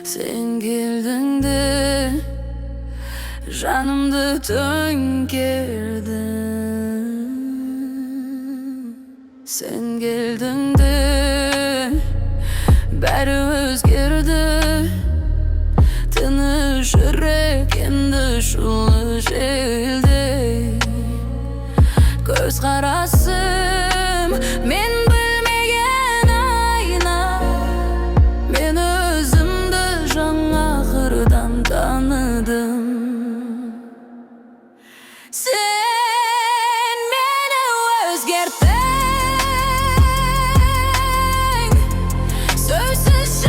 Sen geldin de janımdı tönkerdin. Sen geldin de bari özgerdi. Tыныш yürek endi şulu jeldi. Göz karasım men bilmegen ayna. Men özümdü жаңа kırdan tanıdım. Sen meni özgerttin. Sözsüz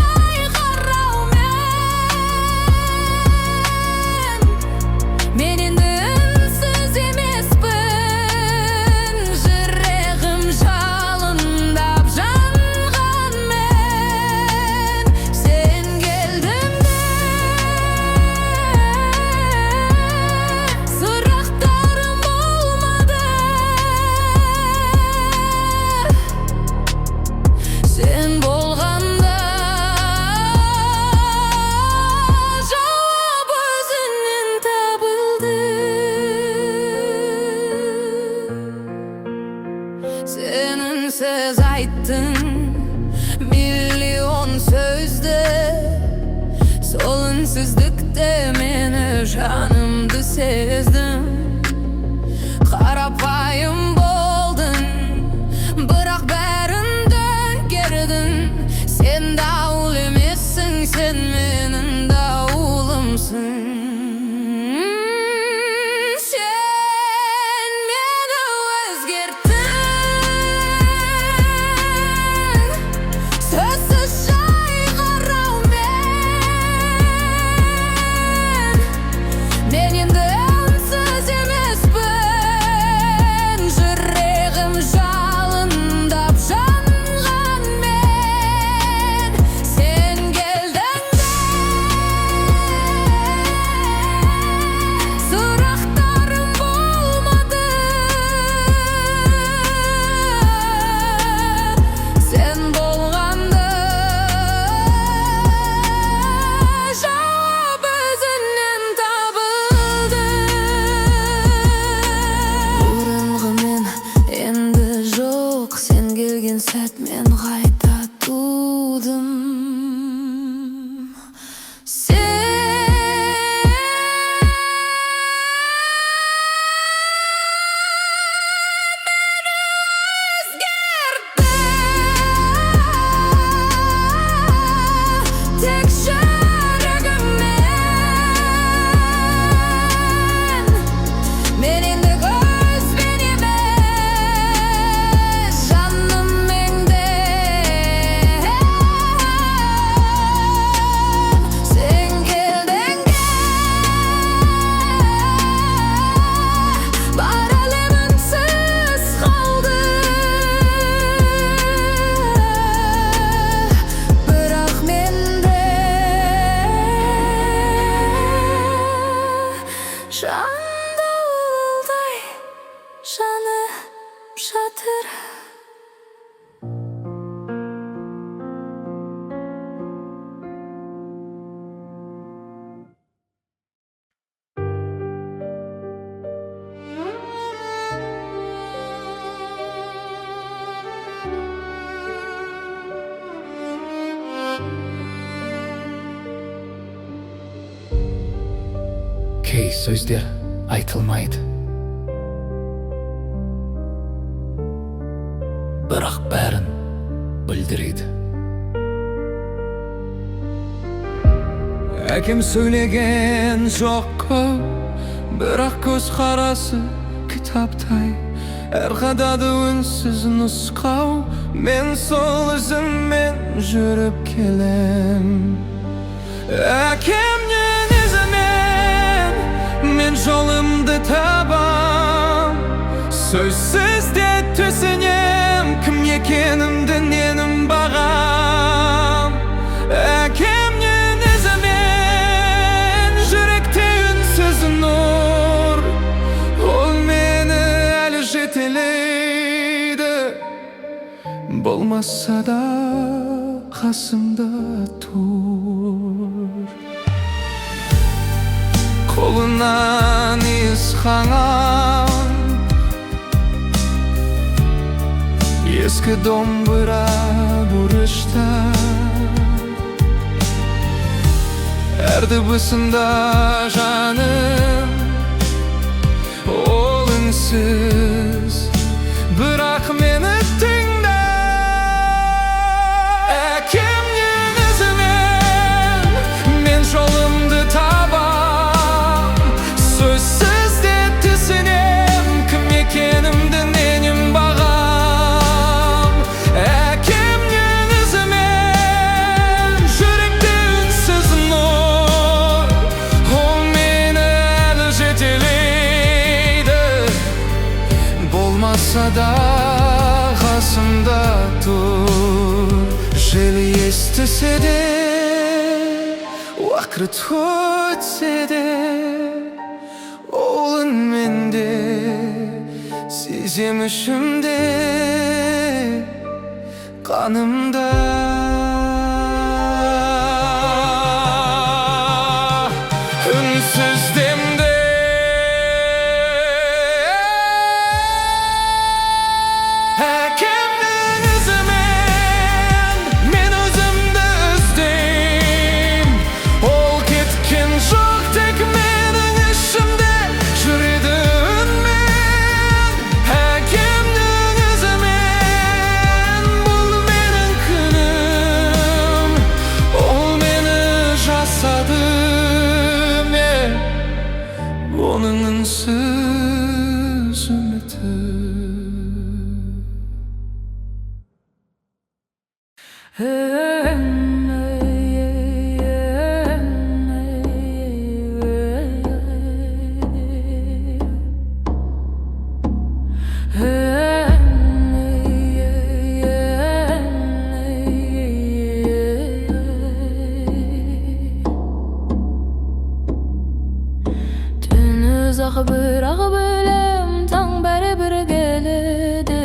men endi unsiz emasmin. Yüreğim jalındap jangan men. Sen geldin de suraqtarım bolmadı. Sen bolganda jawab özünden tabıldı. Senin söz ayttın milyon sözde. Sol ünsüzlükte meni janımdı sezdim. Qarapayım boldun, biroq bärin tönkerdin. Sen dağul emassin, sen menin dağulumsun. Sen meni özgerttin. Sözsüz şaygaraw men. Men endi unsiz emasmin. Yüreğim jalındap jangan men. Sen geldin de suraqtarım bolmadı. Sen bolganda jawab özünden tabıldı. Burunғы men endi жоқ. Sen kelgen сәт men qayta тудым. Tek yüreğimmen. Men endi göz ben emas, janım mende. Sen geldin de bar elem unsiz kaldı. Biroq mende jan davulday janib жатыр. Kей сөздер айтылмайды, бірақ бәрін білдіреді. Әкем сөйлеген жоқ көп, бірақ көз қарасы кітаптай. Әрқадады үнсіз нұсқау, мен сол ізіммен жүріп келем. Әкемнен ізімен мен жолымды табам. Сөзсіз де түсінем, кім екенімді ненім бағам. Әкемнен ізімен жүректе үнсіз нұр, ол мені әлі жетелейді. Болмаса да қасымда тұр. Kolundan iz kalan eski dombura buruşta erdi bısında canım olunsiz bırak meni tüngde ekimnin izimen men jolumdu tabam sözsüz de tüsünem kim ekenimdin enim bağam ekimnin izimen yürekte ünsüz nur ol meni eli jeteleydi bolmasa da kasımda dur jeli estise de vakit ötse de olun mende sezemişimde kanımda ünsüz demde ekimnin izimen men özümde üzdeyim ol ketken çok tek menin işimde jüredi ünmen ekimnin izimen bul menin künüm ol meni jasadım onun ünsüz ümidi Uzak bırak bölüm taң beri bir geledi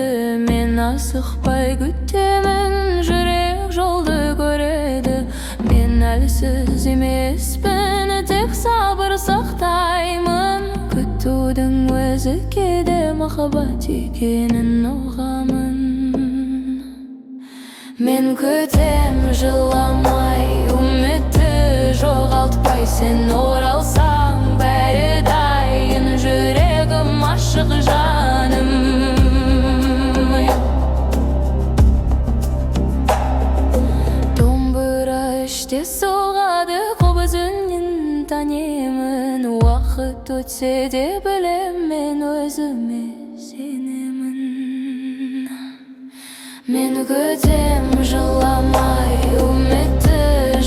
men asıqpay kütemin jürek joldu göredi men elsiz emasmın tek sabır saqtayman kütүүдүң özü kede makabat ekenin ugamın men kütem жыламай үмітті жоғалтпай sen оралсаң бәрі дайын жүрегім ашық жаным домбыра іште соғады қобыз үнін танимын уақыт өтсе де білем мен өзіме сенемін мен күтем жыламай үмітті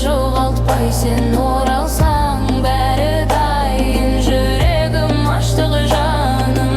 жоғалтпай sen оралсаң бәрі дайын жүрегім аштық жаным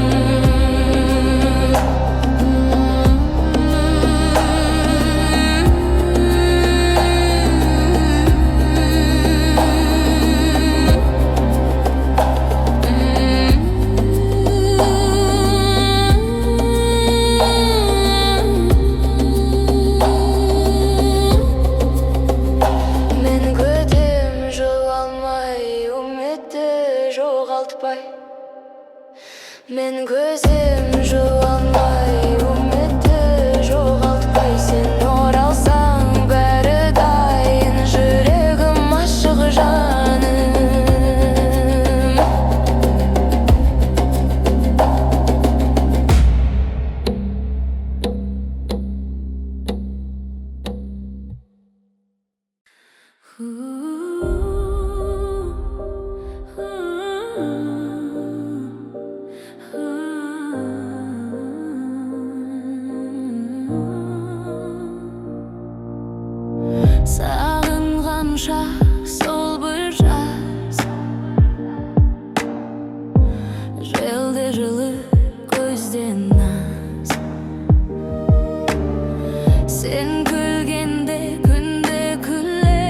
мен көзім жуалмай үмітті жоғалтпай sen оралсаң бәрі дайын жүрегім ашық жаным сағынғанша сол бір жаз желді жылы көзден наз сен күлгенде күнде күле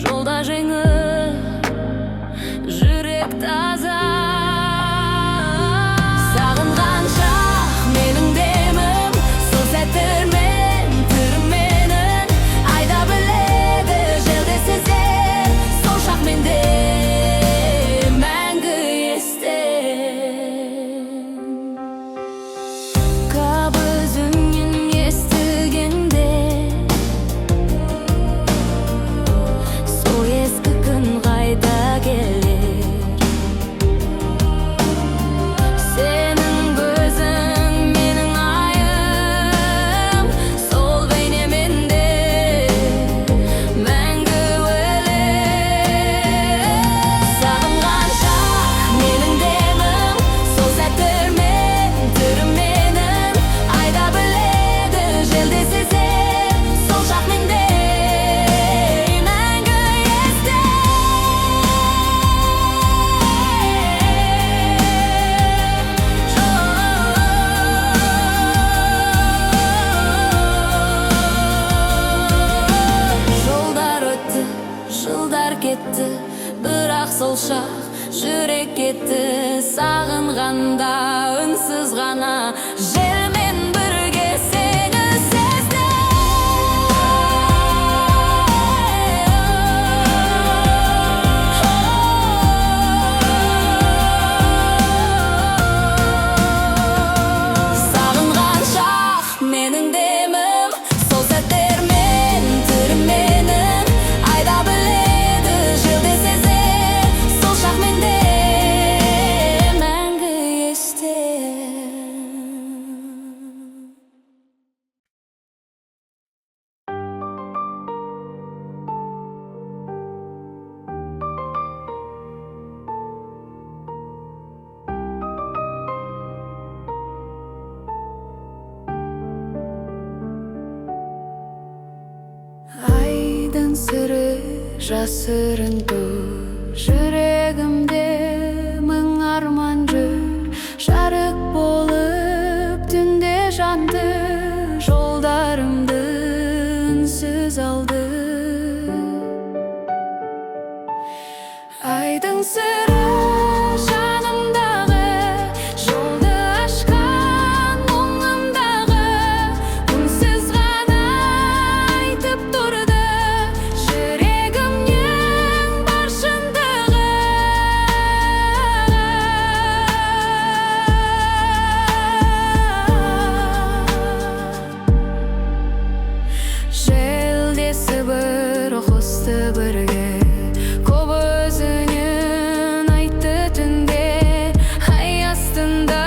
жолда жеңіл жүрек таза сағынғанша менің демім сол сәттермен түрменін айда біледі желде сезер сол шақ менде сол шақ жүрек кетті сағынғанда үнсіз ғана желмен бірге сені сағынған шақ менің демім сол сәттер мен түрім менің айда біледі жылды сезер сол шақ менде мәңгі есте. Айдың сыры жасырын тұр жүрегімде мың арман жүр жарық болып түнде жанды жолдарымды үнсіз алды. Айдың сыры жанымдағы жолды ашқан мұңымдағы үнсіз ғана айтып тұрды жүрегімнің бар шындығы. Желдесі бір қосты бірге көп өзінен айтты түнде ай астында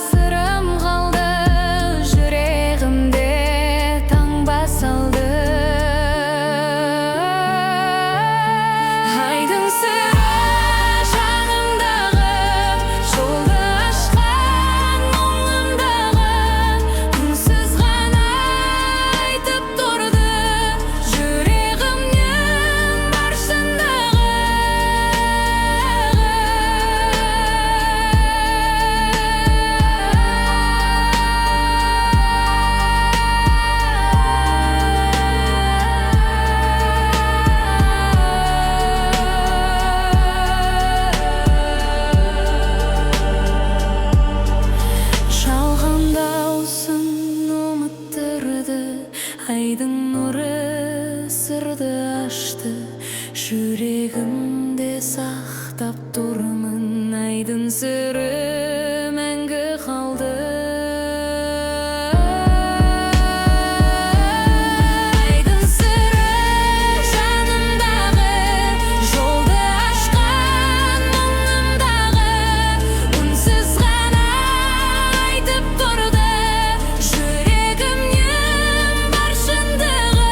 сырым қалды жүрегімде таңба салды. Айдың сыры жанымдағы жолды ашқан мұңымдағы үнсіз ғана айтып тұрды жүрегімнің бар шындығы. Жалған даусын ұмыттырды айдың нұры сырды ашты жүрегімде сақтап тұрмын айдың сыры мәңгі қалды. Айдың сыры жанымдағы жолды ашқан мұңымдағы үнсіз ғана айтып тұрды жүрегімнің бар шындығы.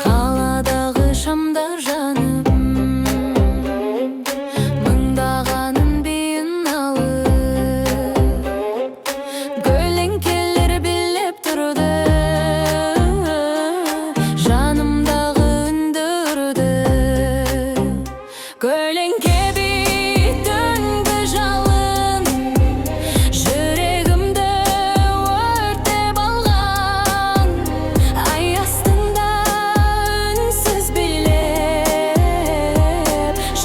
Қаладағы шамдар жанып мыңдағанын бейін алып көлеңкелер билеп тұрды жанымдағы үнді ұрды. Көлеңке бей түнгі жалын жүрегімді өртеп алған ай астында үнсіз билеп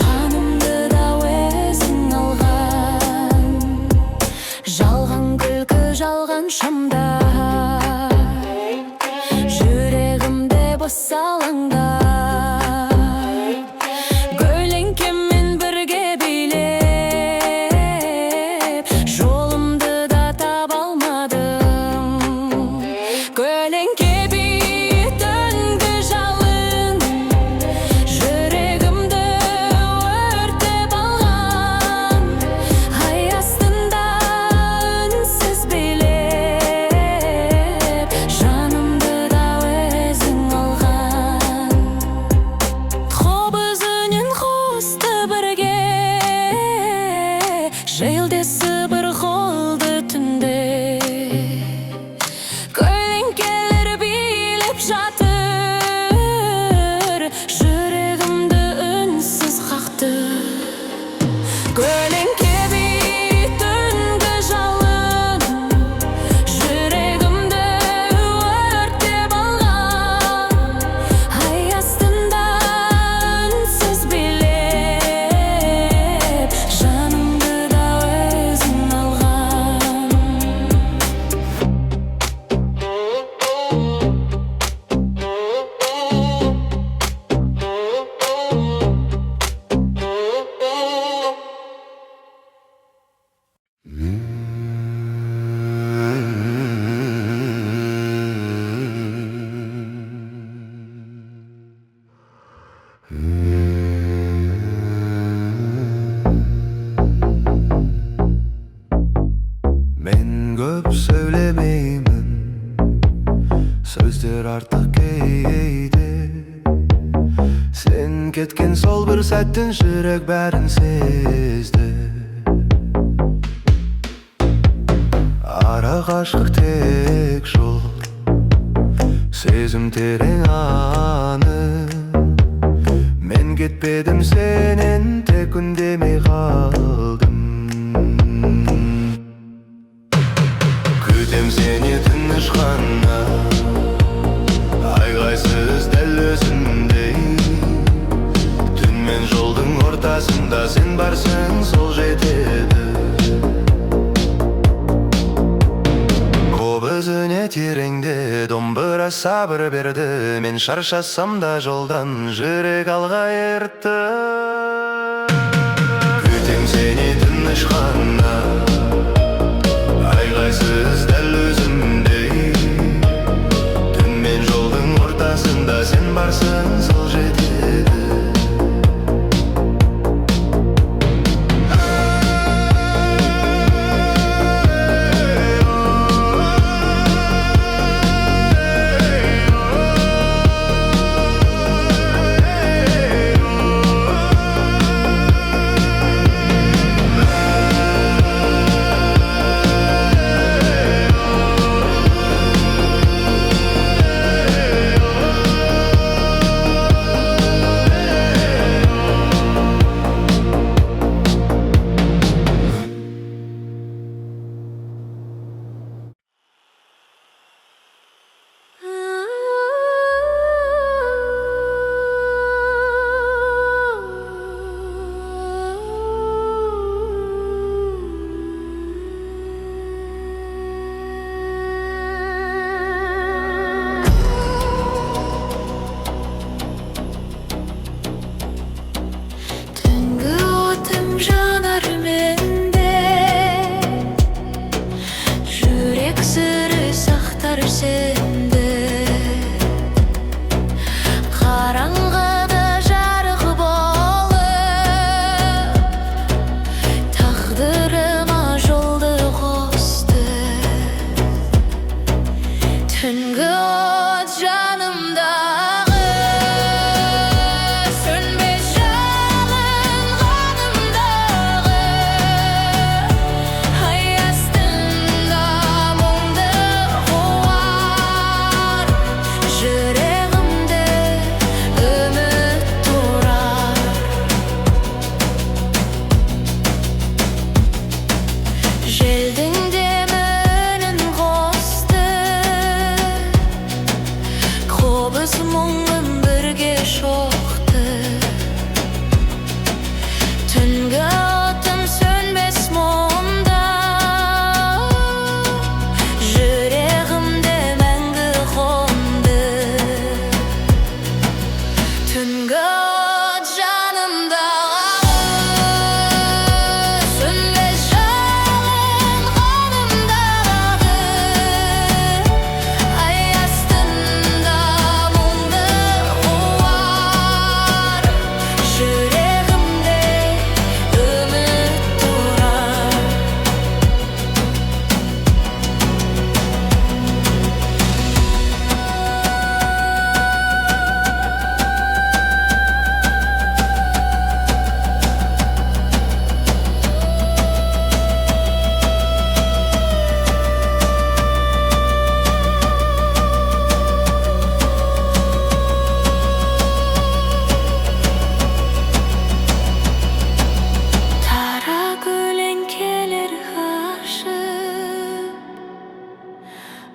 жанымды да өзің алған. Жалған күлкі жалған шамдар жүрегімде бос алаңдар көлеңкеммен бірге билеп жолымды да таба алмадым. Көлеңке бей түнгі жалын жүрегімді өртеп алған ай астында үнсіз көп söylemeymin, сөздер артық кейде. Sen ketken sol bir сәттен жүрек бәрін сезді. Ара ғашық тек жол, сезім терең аны. Мен кетпедім сенен, тек үндемей қалдым. Күтем сені тыныш қана, айғайсыз дәл өзіңдей. Түн мен жолдың ортасында сен барсың, сол жетеді. Көбізіне тереңде домбыра сабыр берді. Мен шаршасам да жолдан жүрек алға ертті. Күтем сені тыныш қана, айғайсыз дәл өзімдей. Түн мен жолдың ортасында сен барсың, сол жетеді.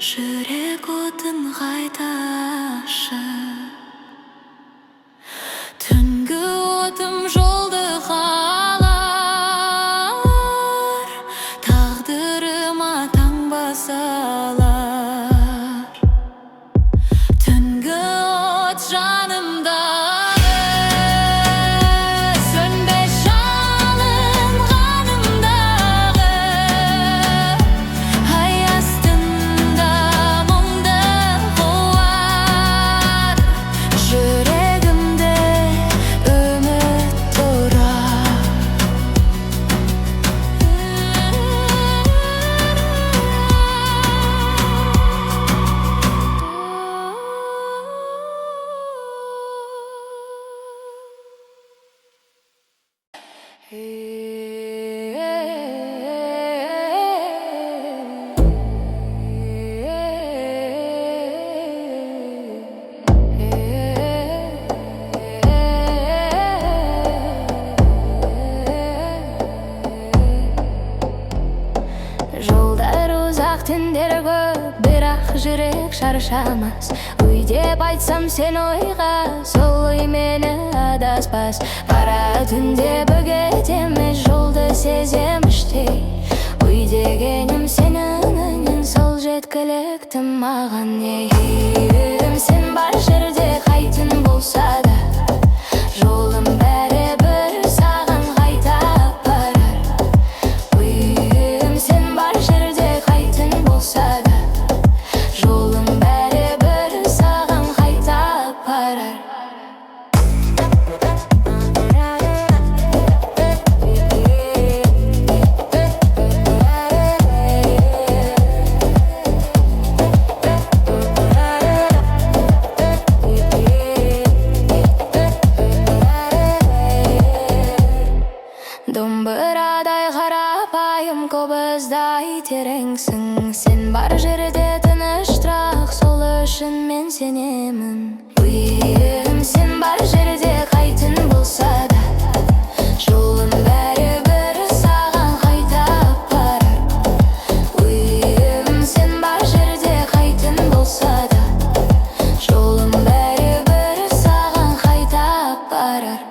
жүрек отын қайташы. Түнгі отым жолды қалар, тағдырыма таңба салар. Түнгі от жанымда Себептер көп, бірақ жүрек шаршамас. Ой деп айтсам сен ойға, сол ой мені адаспас. Бара түнде бөгет емес, жолды сезем іштей. Ой дегенім сенің үнің, сол жеткілікті маған. Егер сен бар жерде қайтын болса да, жолым бәрібір саған қайта апарар. Ой сен бар жерде қайтын болса да, жолым бәрібір саған қайта апарар. Домбырадай қарапайым, қобыздай тереңсің. Сен бар жерде тыныштырақ, сол үшін мен сенемін. Ойым сен бар жерде қайтын болса да, жолым бәрібір саған қайта апарар. Ойым сен бар жерде қайтын болса да, жолым бәрібір саған қайта апарар.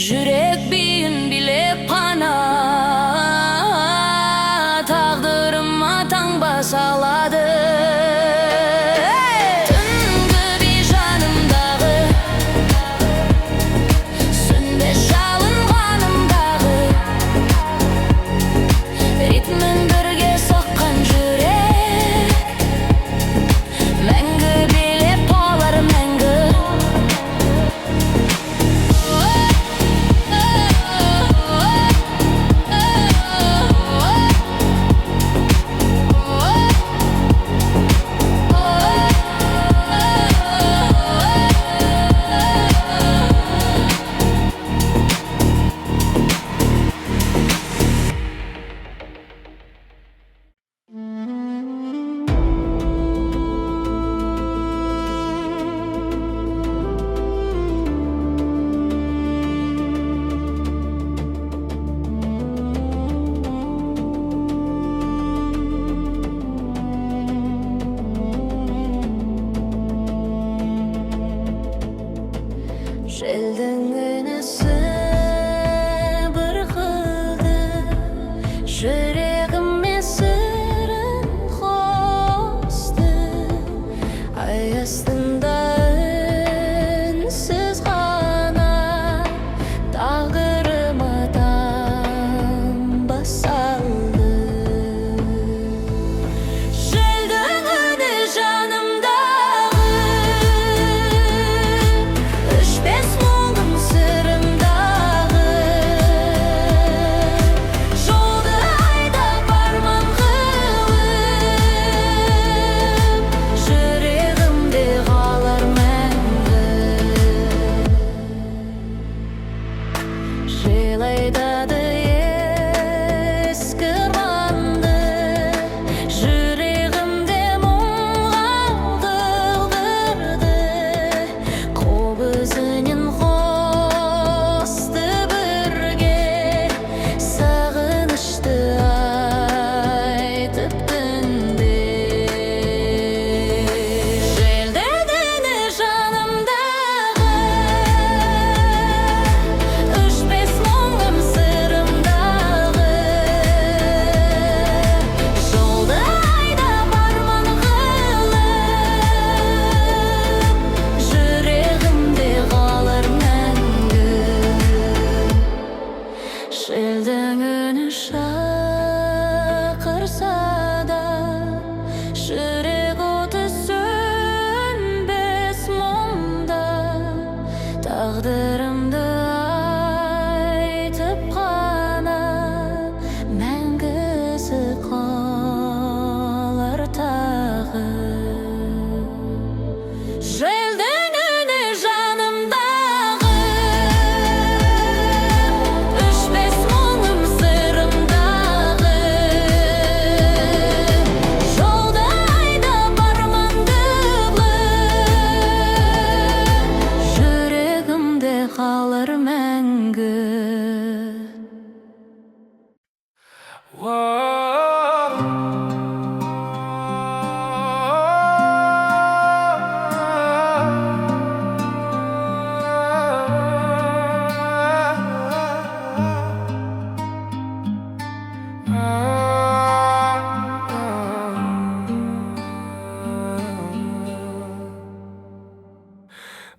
Жүрек бейін билеп қана тағдырыма таңба салады. Түнгі бей жанымдағы, сөнбес жалын қанымдағы, ритмін бірге соққан жүрек мәңгі билеп қалар мәңгі.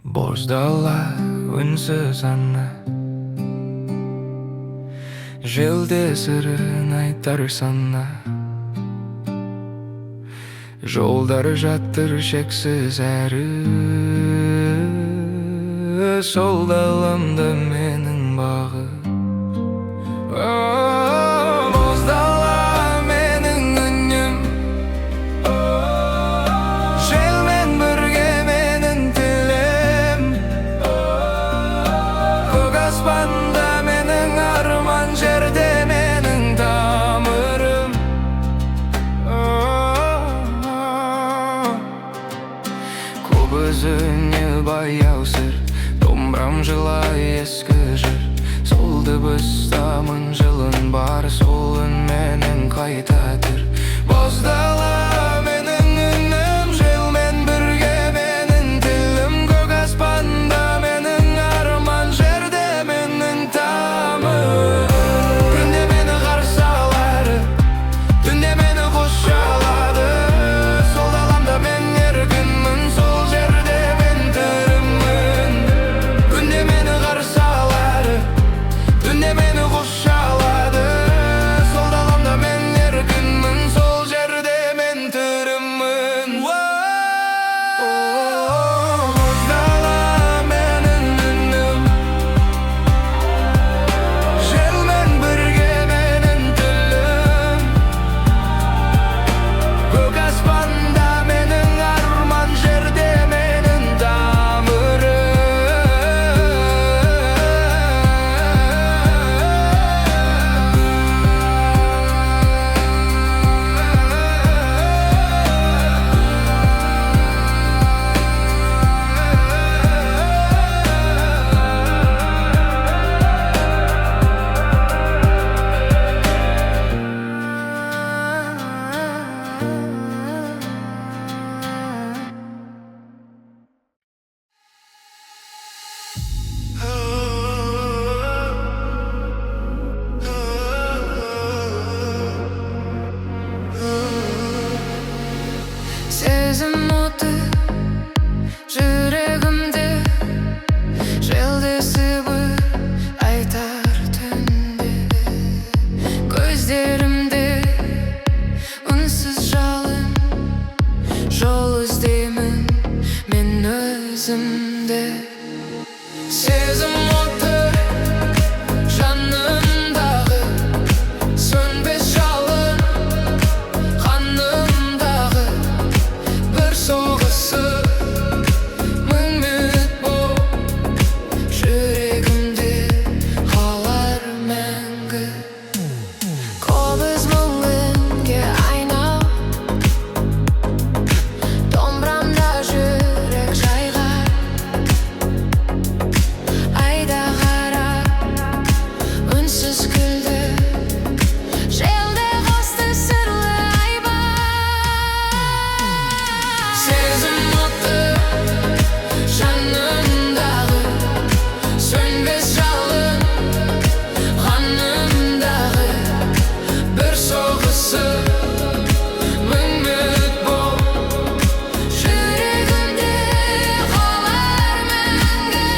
Боздала үнсіз ана, желде сырын айтар сана. Жолдар жаттыр шексіз әрі, сол даламда менің бағы. Боздала менің үнім, желмен бірге менің тілім. Көк аспанда менің арман, жерде менің тамырым. Көп өзіне баяу сыр, домбырам жылай ескі жыр. Сол дыбыстамын жылын бар, сол үн менің қайтатыр. Боздала менің үнім, желмен бірге менің тілім. Көк аспанда менің арман, жерде менің тамырым. Күнде мені қарсы алады, түнде мені құшалады. Сол даламда мен еркінмін, сол жерде мен тіріммін. Күнде мені қарсы алады, түнде мені құшалады. Сол даламда мен еркінмін, сол жерде мен тіріммін. Боздала менің үнім, желмен бірге менің тілім. Көк аспанда менің арман, жерде менің тамырым. Сезім оты жүрегімде, желдесіп айтар түнде. Көздерімде үнсіз жалын, жол іздеймін мен өзімде. Сезім оты жанымдағы, сөнбес жалын қанымдағы. Бір соғысып мың минут боп, жүрегімде қалар мәңгі. Қобыз мұңынге айналып, домбырамда жүрек жайғар. Айда қарап үнсіз күлді, желде қосты сырлы айбар. Сезім оты жанымдағы, сөнбес жалын қанымдағы. Бір соғысып мың минут боп, жүрегімде қалар мәңгі.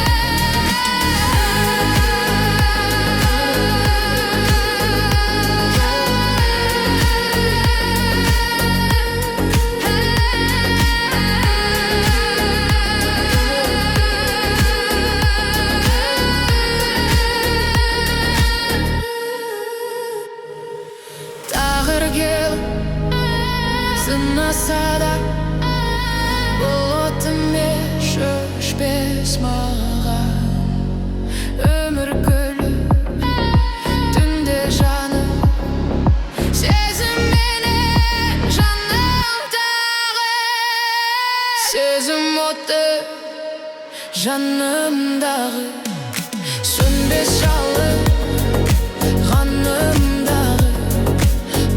Тағыр келіп сынаса да, бұл отымен өшпес маған. Өмір гүлі түнде жаным, сезімменен жанымдағы. Сезім оты жанымдағы, сөнбес жалын қанымдағы.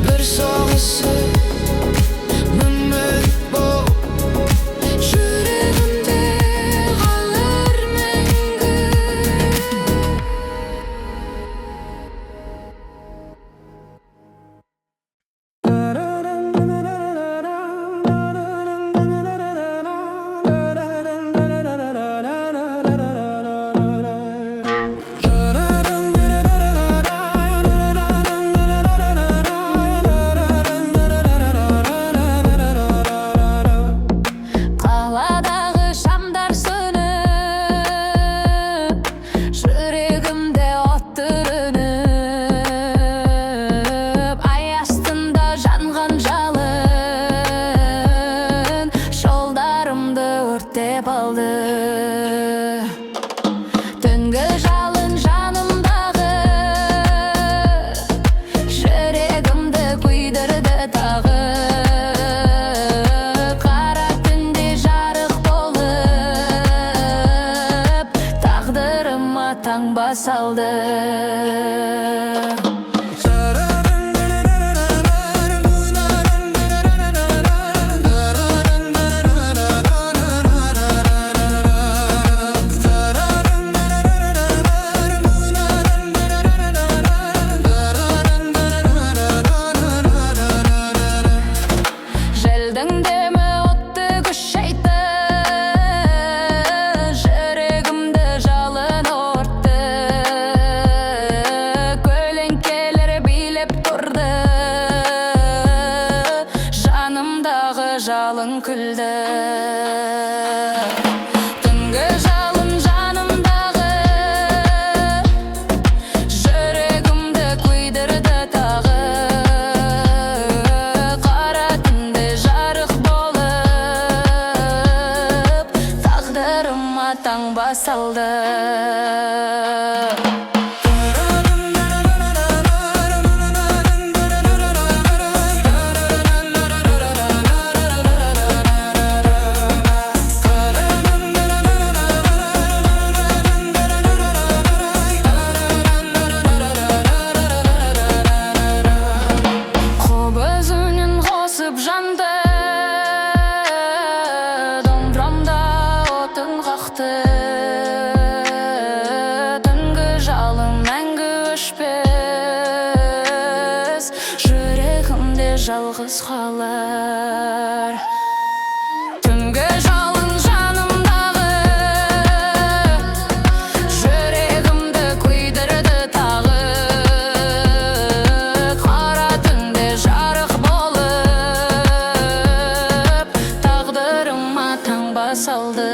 Бір соғысып мың минут боп, жүрегімде қалар мәңгі. билеп алды. Түнгі жалын жанымдағы, жүрегімді күйдірді тағы. Қара түнде жарық болып, тағдырыма таңба салды. Желдің демі отты күшейтті, жүрегімді жалын ортты. Көлеңкелер билеп тұрды, жанымдағы жалын күлді. Түнгі жалын жанымдағы, жүрегімді күйдірді тағы. Қара түнде жарық болып, тағдырыма таңба салды. Қобыз үнін қосып жанды, домбырамда отын қақты. Түнгі жалын мәңгі өшпес, жүрегімде жалғыз қалар. Түнгі жалын жанымдағы, жүрегімді күйдірді тағы. Қара түнде жарық болып, тағдырыма таңба салды.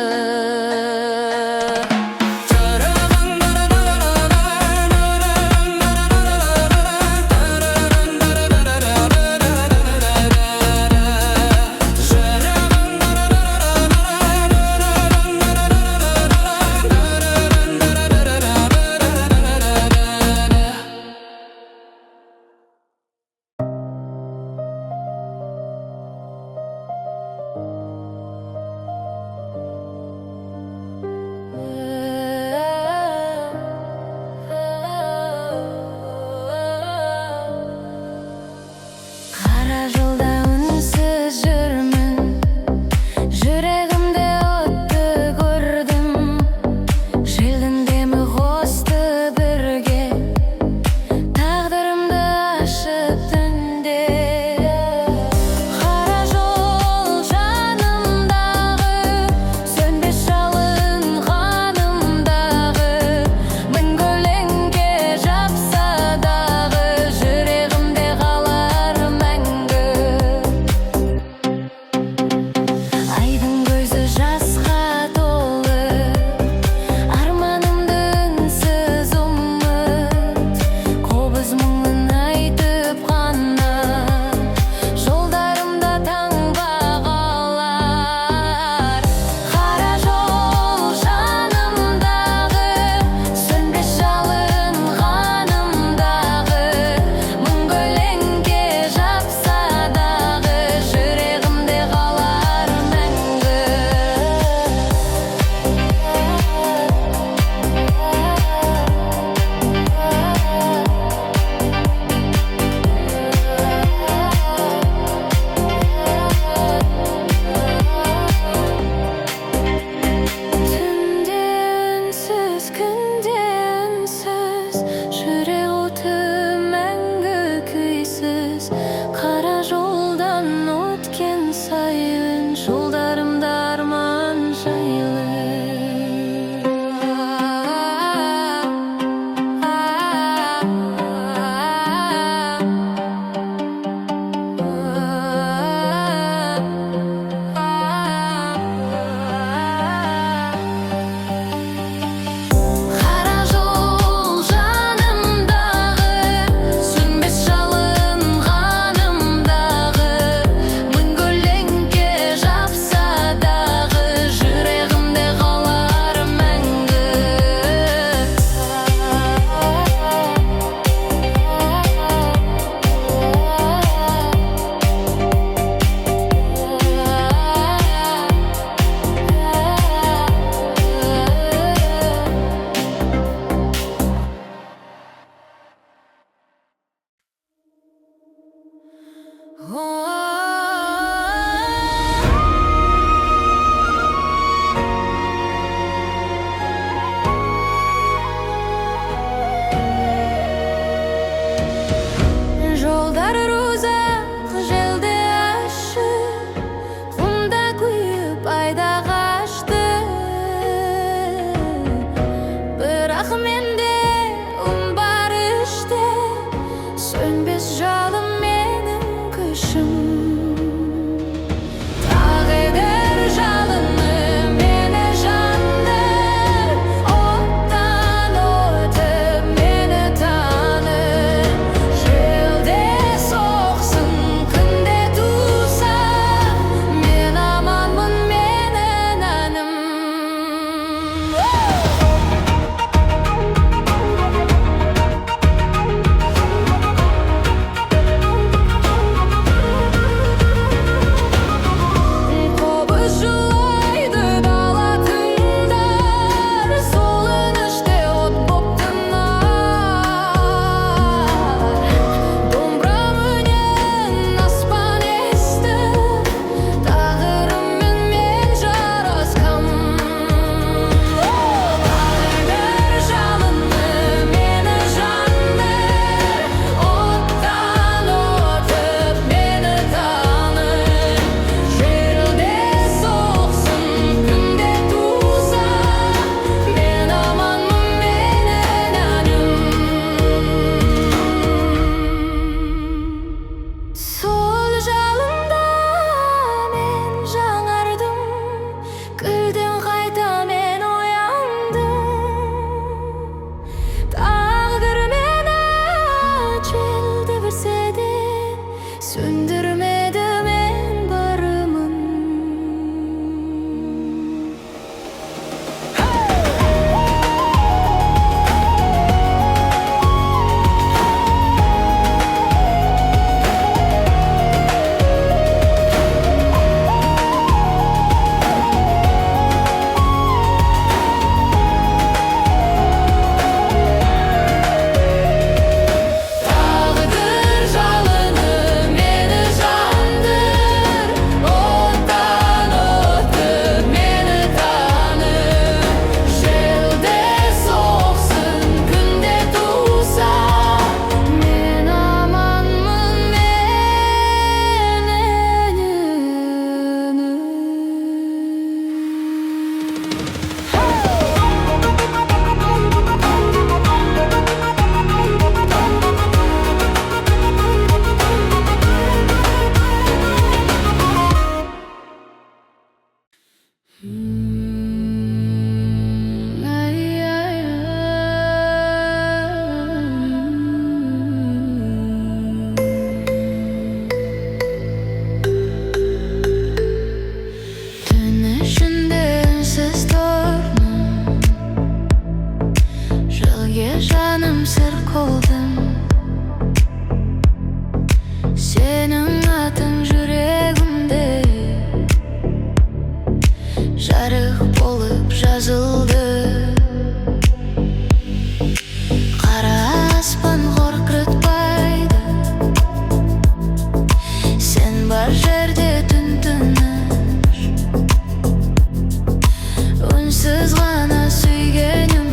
сенсіз ғана сүйгенім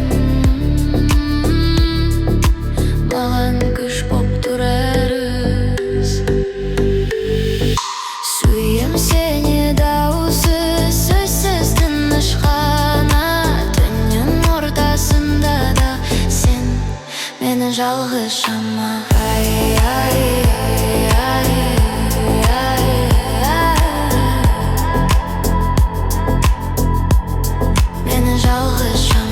маған күш боп тұрарыз. Сүйем сені дауысыз, сөзсіз тыныш қана. Түннің ортасында да сен менің жалғыз шама. Менің жалғыз шама.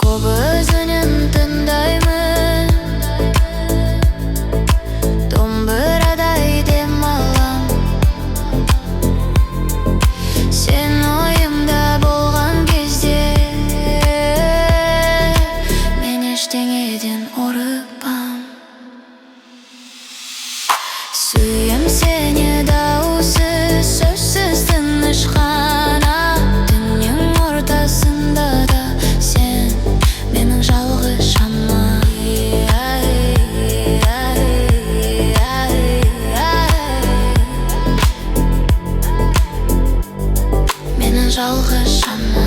Қобыз үнін тыңдаймын, домбырадай дем алам. Сен ойымда болған кезде мен ештеңеден орықпам. Сүйем сені дауысыз, сөзсіз тыныш қана. Түннің ортасында да сен менің жалғыз шама. Менің жалғыз шама.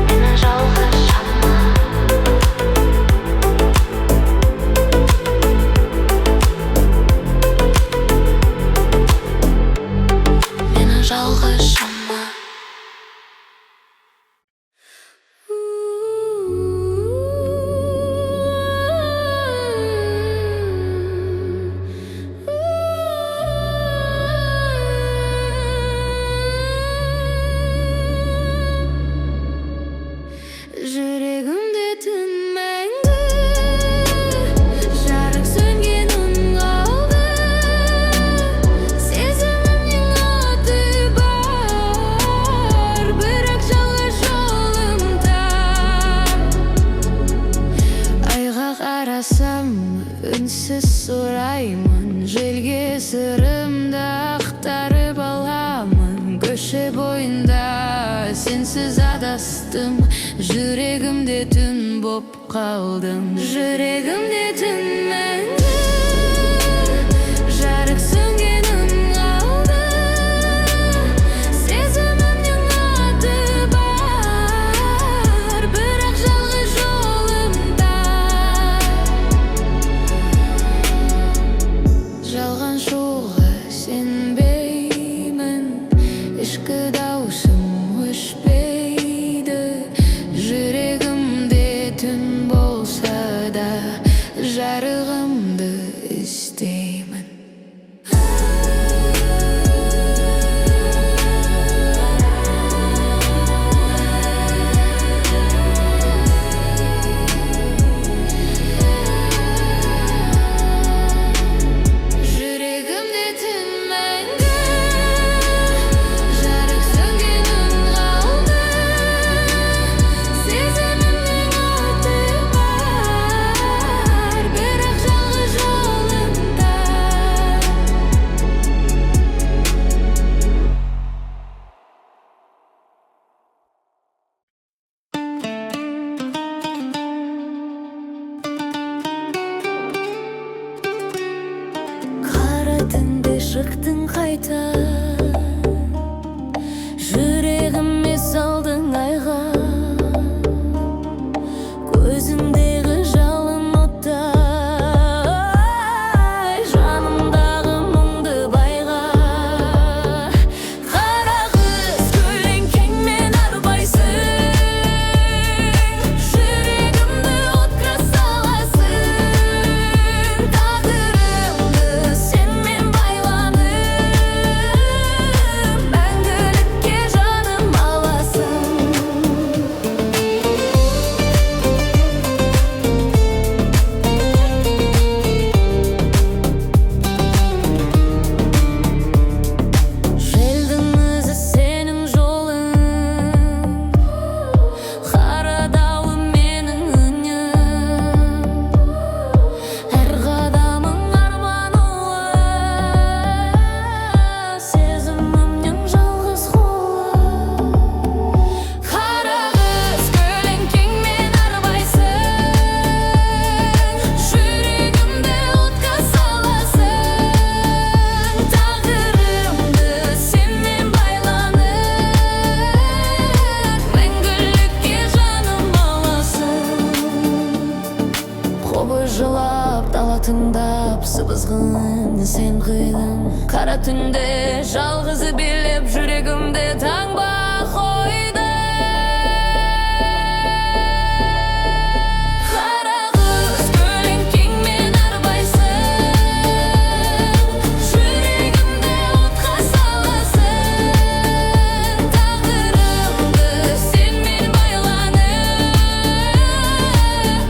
Менің жалғыз шама. Менің жалғыз шама. Жүрегімде түн мәңгі жарық сөнгенің қалды. Сезімімнің аты бар, бірақ жалғыз жолымда. Айға қарасам үнсіз сұраймын, желге сырымды ақтарып аламын. Көше бойында сенсіз адастым, жүрегімде түн боп қалдым. Жүрегімде түн мәңгі жарық сөнгенің қалды. Сезімімнің аты бар, бірақ жалғыз жолымда. Жалған шуға сенбеймін, ішкі даусым өшпейді. Жүрегімде түн болса да жарығымды іздеймін. Жүрегімде түн мәңгі жарық сөнгенің қалды. Сезімімнің аты бар, бірақ жалғыз жолымда. Қара түнде шықтың қайта, жүрегіме салдың айға. Көзіңдегі жалын оттай, жанымдағы мұңды байға. Қара қыз көлеңкеңмен арбайсың, жүрегімді отқа саласың. Тағдырымды сенмен байланып жылап, дала тыңдап, сыбызғын сен қидың. Қара түнде жалғызы билеп, жүрегімде таңба қойды. Қара қыз көлеңкеңмен арбайсың, жүрегімде отқа саласың. Тағдырымды сенмен байланып,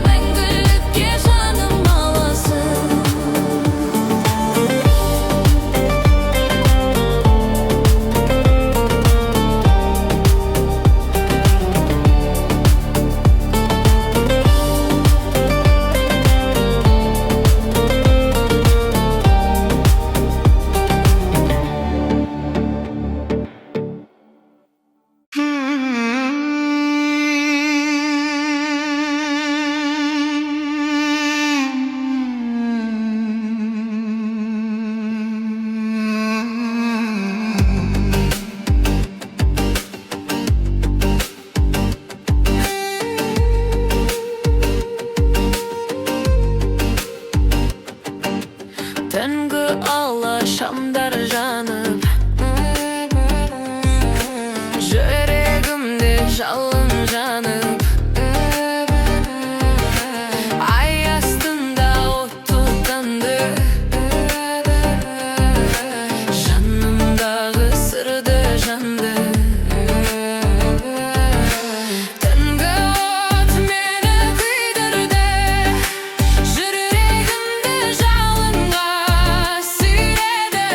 мәңгілікке жаным аласың. Түнгі ала шамдар жанып, жүрегімде жалын жанып, ай астында от тұтанды. Жанымдағы сырды жанды. Түнгі от мені күйдірді, жүрегімді жалынға сүйреді.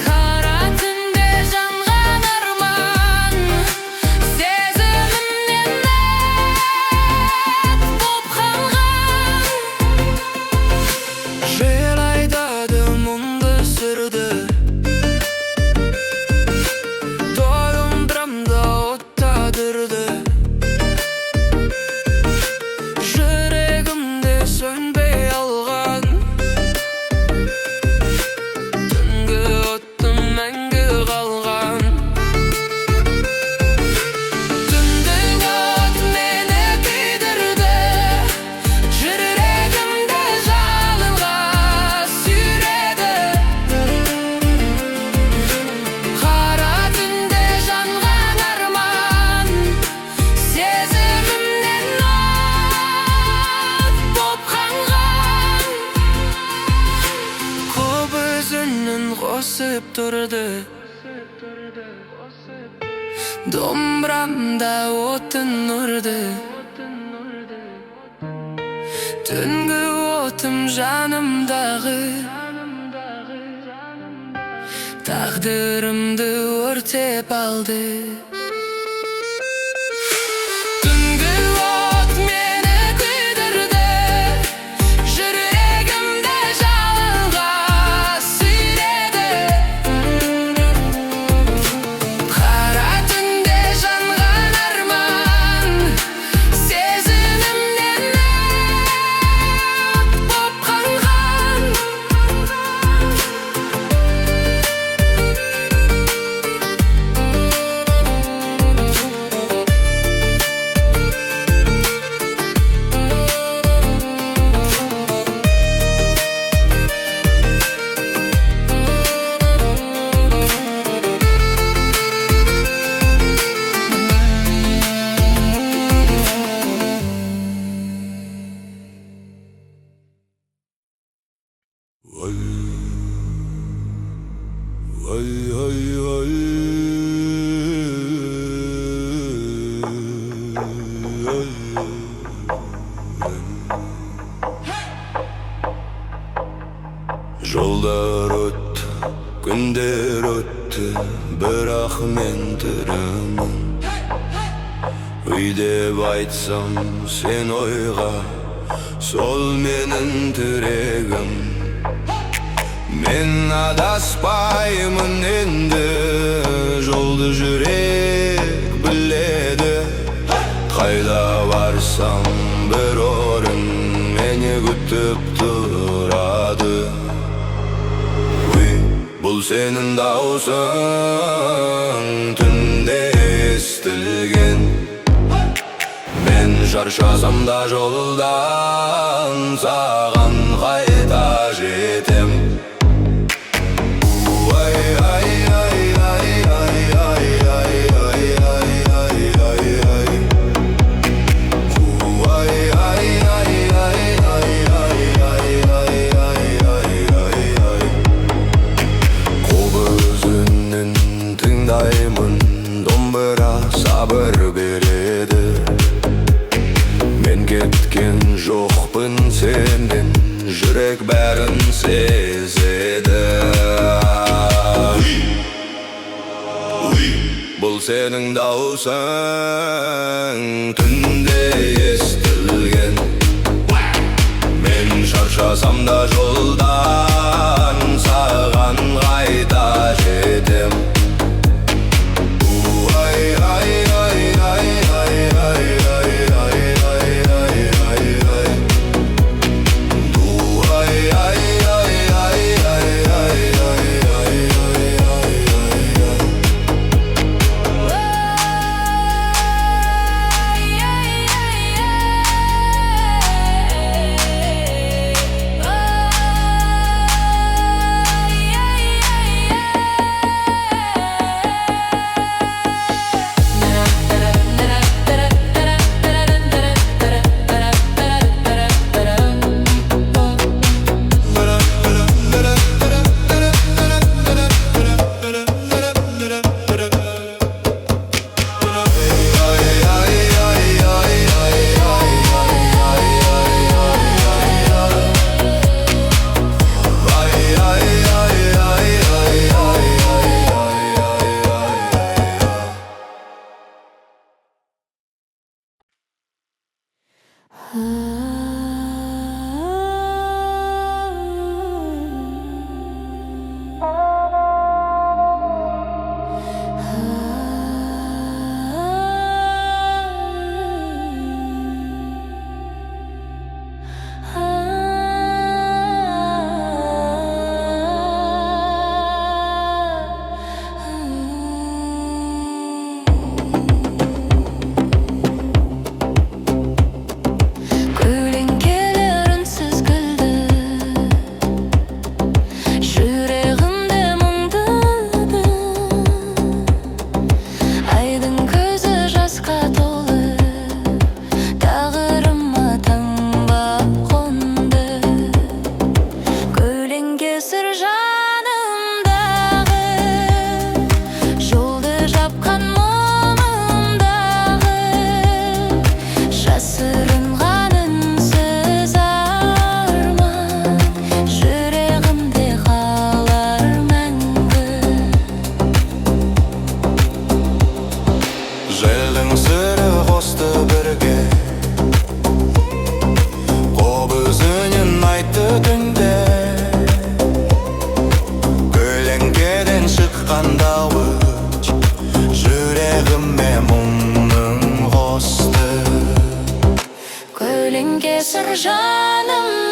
Қара түнде жанған арман, сезімімнен от боп қалған. Жел айтады мұңды сырды, домбырамда оттадырды. Жүрегімде сөнбей алған түнгі оттың мәңгі қалған. Түндік от мені күйдірді, жүрегімді жалынға сүйреді. Қара түнде жанған арман, сезімімнен от боп қанған. Көп өзінің қосып тұрды, домбырамда отын ұрды. Түнгі отым жанымдағы, тағдырымды өртеп алды. Түнгі от мені күйдірді, жүрегімді жалынға сүйреді. Қара түнде жанған арман, сезімімнен от боп қанған. Жолдар өтті, күндер өтті, бірақ мен тірімін. Үй деп айтсам сен ойға, сол менің тірегім. Мен адаспаймын енді, жолды жүрек біледі. Қайда барсам бір орын мені күтіп тұрады. Бұл сенің даусың түнде естілген. Мен шаршасам да жолдан, саған қайта жетем. Домбыра сабыр береді, мен кеткен жоқпын сенден, жүрек бәрін сезеді. Бұл сенің даусың түнде естілген, мен шаршасам да жолдан, саған қайта жетем. Кесір жаным